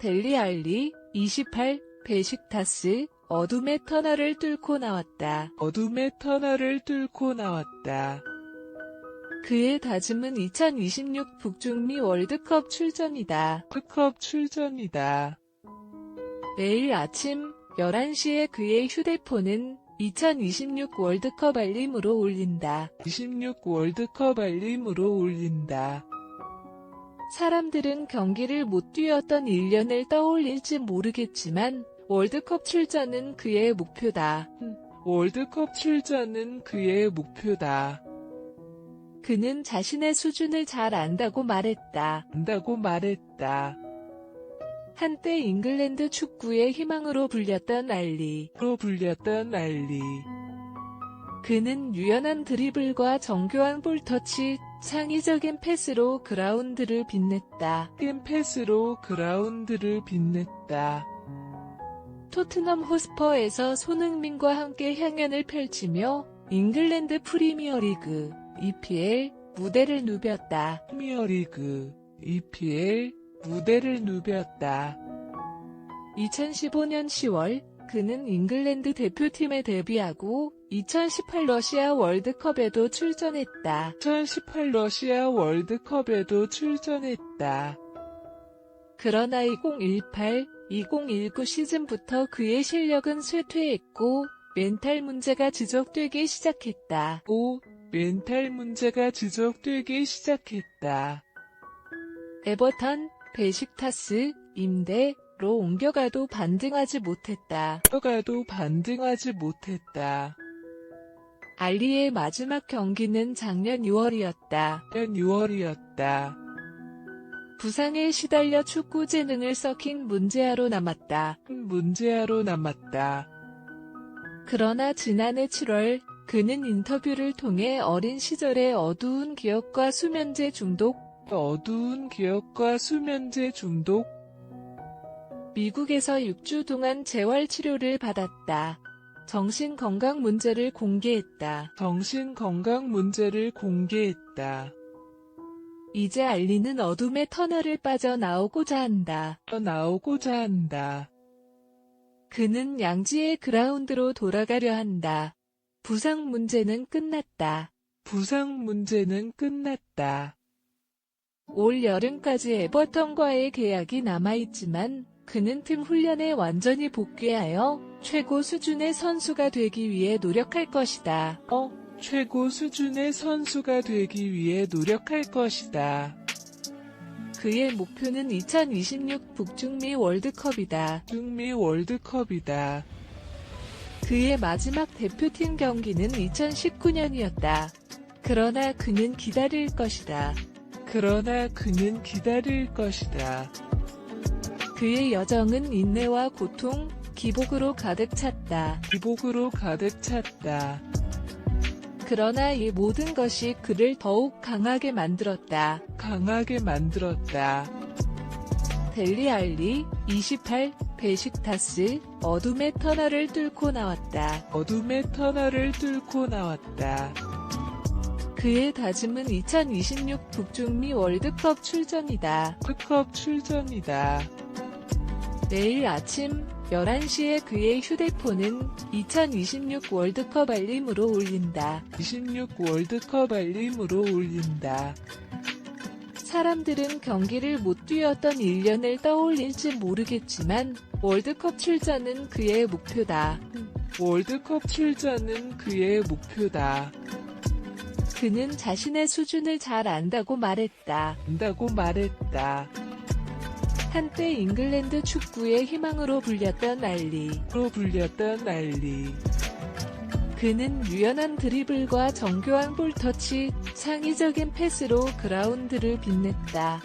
델리 알리 28 베식타스 어둠의 터널을 뚫고 나왔다. 어둠의 터널을 뚫고 나왔다. 그의 다짐은 2026 북중미 월드컵 출전이다. 월드컵 출전이다. 매일 아침 11시에 그의 휴대폰은 2026 월드컵 알림으로 울린다. 26 월드컵 알림으로 울린다. 사람들은 경기를 못 뛰었던 1년을 떠올릴지 모르겠지만 월드컵 출전은 그의 목표다. 월드컵 출전은 그의 목표다. 그는 자신의 수준을 잘 안다고 말했다. 한때 잉글랜드 축구의 희망으로 불렸던 알리. 그는 유연한 드리블과 정교한 볼터치, 창의적인 패스로 그라운드를 빛냈다. 토트넘 호스퍼에서 손흥민과 함께 향연을 펼치며 잉글랜드 프리미어리그 EPL 무대를 누볐다. 2015년 10월 그는 잉글랜드 대표팀에 데뷔하고 2018 러시아 월드컵에도 출전했다. 그러나 2018-2019 시즌부터 그의 실력은 쇠퇴했고 멘탈 문제가 지적되기 시작했다. 에버턴, 베식타스, 임대로 옮겨가도 반등하지 못했다. 알리의 마지막 경기는 작년 6월이었다. 부상에 시달려 축구 재능을 썩힌 문제아로 남았다. 그러나 지난해 7월 그는 인터뷰를 통해 어린 시절의 어두운 기억과 수면제 중독, 미국에서 6주 동안 재활치료를 받았다. 정신건강 문제를 공개했다. 이제 알리는 어둠의 터널을 빠져나오고자 한다. 그는 양지의 그라운드로 돌아가려 한다. 부상 문제는 끝났다. 올 여름까지 에버턴과의 계약이 남아있지만 그는 팀 훈련에 완전히 복귀하여 최고 수준의 선수가 되기 위해 노력할 것이다. 그의 목표는 2026 북중미 월드컵이다. 그의 마지막 대표팀 경기는 2019년이었다. 그러나 그는 기다릴 것이다. 그의 여정은 인내와 고통, 기복으로 가득 찼다. 그러나 이 모든 것이 그를 더욱 강하게 만들었다. 델리 알리 28 베식타스 어둠의 터널을 뚫고 나왔다. 그의 다짐은 2026 북중미 월드컵 출전이다. 매일 아침 11시에 그의 휴대폰은 2026 월드컵 알림으로 울린다. 사람들은 경기를 못 뛰었던 1년을 떠올릴지 모르겠지만 월드컵 출전은 그의 목표다. 그는 자신의 수준을 잘 안다고 말했다. 한때 잉글랜드 축구의 희망으로 불렸던 알리. 그는 유연한 드리블과 정교한 볼터치, 창의적인 패스로 그라운드를 빛냈다.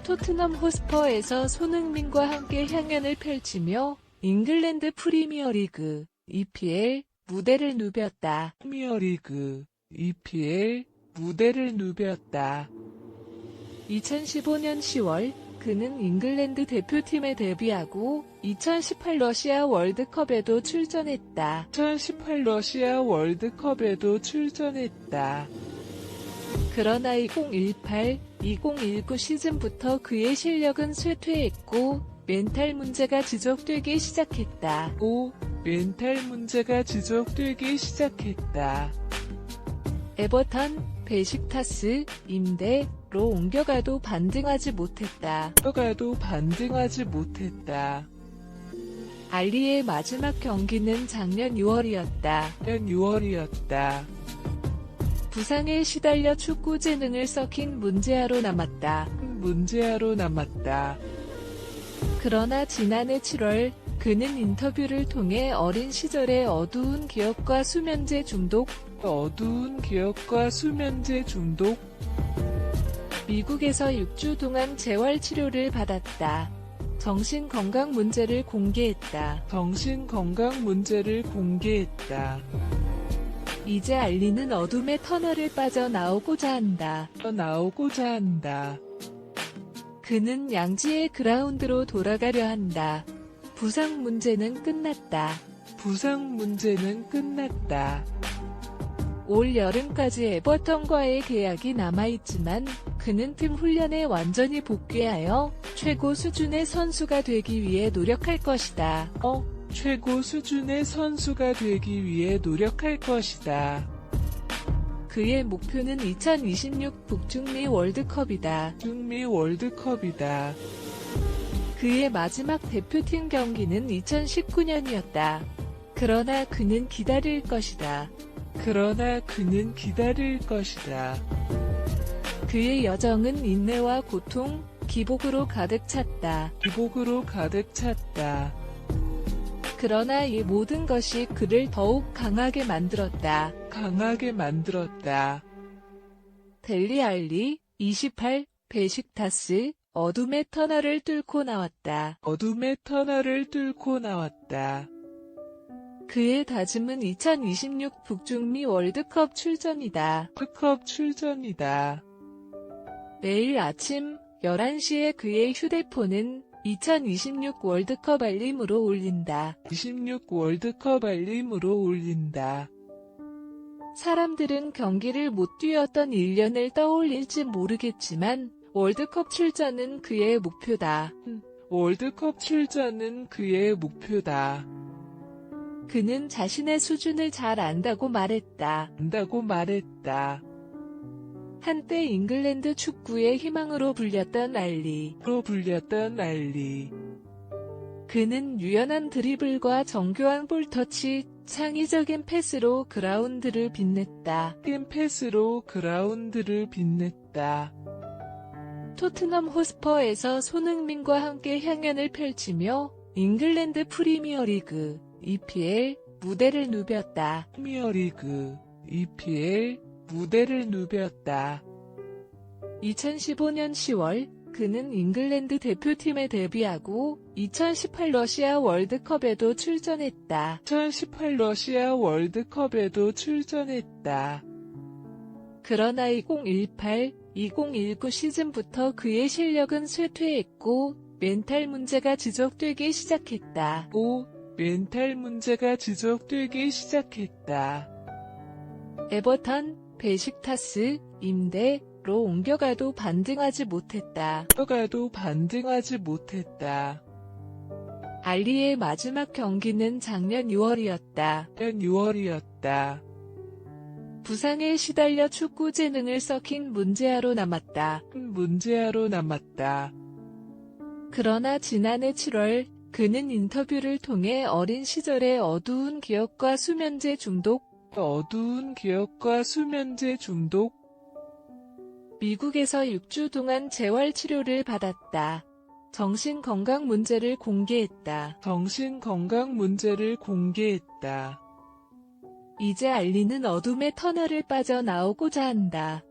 토트넘 호스퍼에서 손흥민과 함께 향연을 펼치며 잉글랜드 프리미어리그 EPL 무대를 누볐다. 2015년 10월 그는 잉글랜드 대표팀에 데뷔하고 2018 러시아 월드컵에도 출전했다. 그러나 2018-2019 시즌부터 그의 실력은 쇠퇴했고 멘탈 문제가 지속되기 시작했다. 멘탈 문제가 지속되기 시작했다. 에버턴, 베식타스, 임대로 옮겨가도 반등하지 못했다. 알리의 마지막 경기는 작년 6월이었다. 부상에 시달려 축구 재능을 썩힌 문제아로 남았다. 그러나 지난해 7월 그는 인터뷰를 통해 어린 시절의 어두운 기억과 수면제 중독, 미국에서 6주 동안 재활치료를 받았다. 정신건강 문제를 공개했다. 이제 알리는 어둠의 터널을 빠져나오고자 한다. 그는 양지의 그라운드로 돌아가려 한다. 부상 문제는 끝났다. 올 여름까지 에버턴과의 계약이 남아있지만 그는 팀 훈련에 완전히 복귀하여 최고 수준의 선수가 되기 위해 노력할 것이다. 그의 목표는 2026 북중미 월드컵이다. 그의 마지막 대표팀 경기는 2019년이었다. 그러나 그는 기다릴 것이다. 그의 여정은 인내와 고통, 기복으로 가득 찼다. 그러나 이 모든 것이 그를 더욱 강하게 만들었다. 델리 알리, 28, 베식타스, 어둠의 터널을 뚫고 나왔다. 그의 다짐은 2026 북중미 월드컵 출전이다. 매일 아침 11시에 그의 휴대폰은 2026 월드컵 알림으로 울린다. 사람들은 경기를 못 뛰었던 1년을 떠올릴지 모르겠지만 월드컵 출전은 그의 목표다. 그는 자신의 수준을 잘 안다고 말했다. 한때 잉글랜드 축구의 희망으로 불렸던 알리. 그는 유연한 드리블과 정교한 볼터치, 창의적인 패스로 그라운드를 빛냈다. 토트넘 호스퍼에서 손흥민과 함께 향연을 펼치며 잉글랜드 프리미어리그 EPL 무대를 누볐다. 2015년 10월 그는 잉글랜드 대표팀에 데뷔하고 2018 러시아 월드컵에도 출전했다. 그러나 2018-2019 시즌부터 그의 실력은 쇠퇴했고 멘탈 문제가 지속되기 시작했다. 에버턴, 베식타스, 임대로 옮겨가도 반등하지 못했다. 알리의 마지막 경기는 작년 6월이었다. 부상에 시달려 축구 재능을 썩힌 문제아로 남았다. 그러나 지난해 7월 그는 인터뷰를 통해 어린 시절의 어두운 기억과 수면제 중독, 미국에서 6주 동안 재활치료를 받았다. 정신건강 문제를 공개했다. 이제 알리는 어둠의 터널을 빠져나오고자 한다.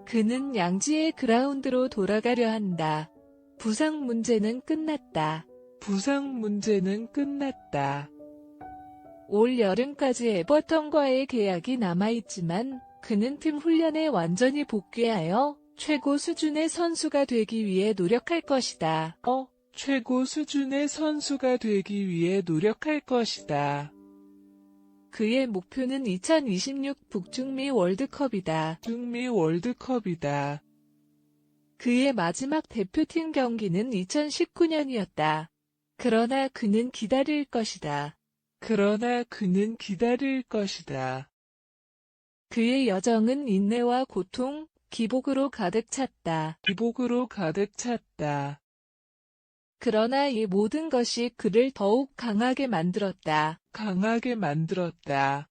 그는 양지의 그라운드로 돌아가려 한다. 부상 문제는 끝났다. 올 여름까지 에버턴과의 계약이 남아있지만 그는 팀 훈련에 완전히 복귀하여 최고 수준의 선수가 되기 위해 노력할 것이다. 그의 목표는 2026 북중미 월드컵이다. 중미 월드컵이다. 그의 마지막 대표팀 경기는 2019년이었다. 그러나 그는 기다릴 것이다. 그러나 그는 기다릴 것이다. 그의 여정은 인내와 고통, 기복으로 가득 찼다. 기복으로 가득 찼다. 그러나 이 모든 것이 그를 더욱 강하게 만들었다. 강하게 만들었다.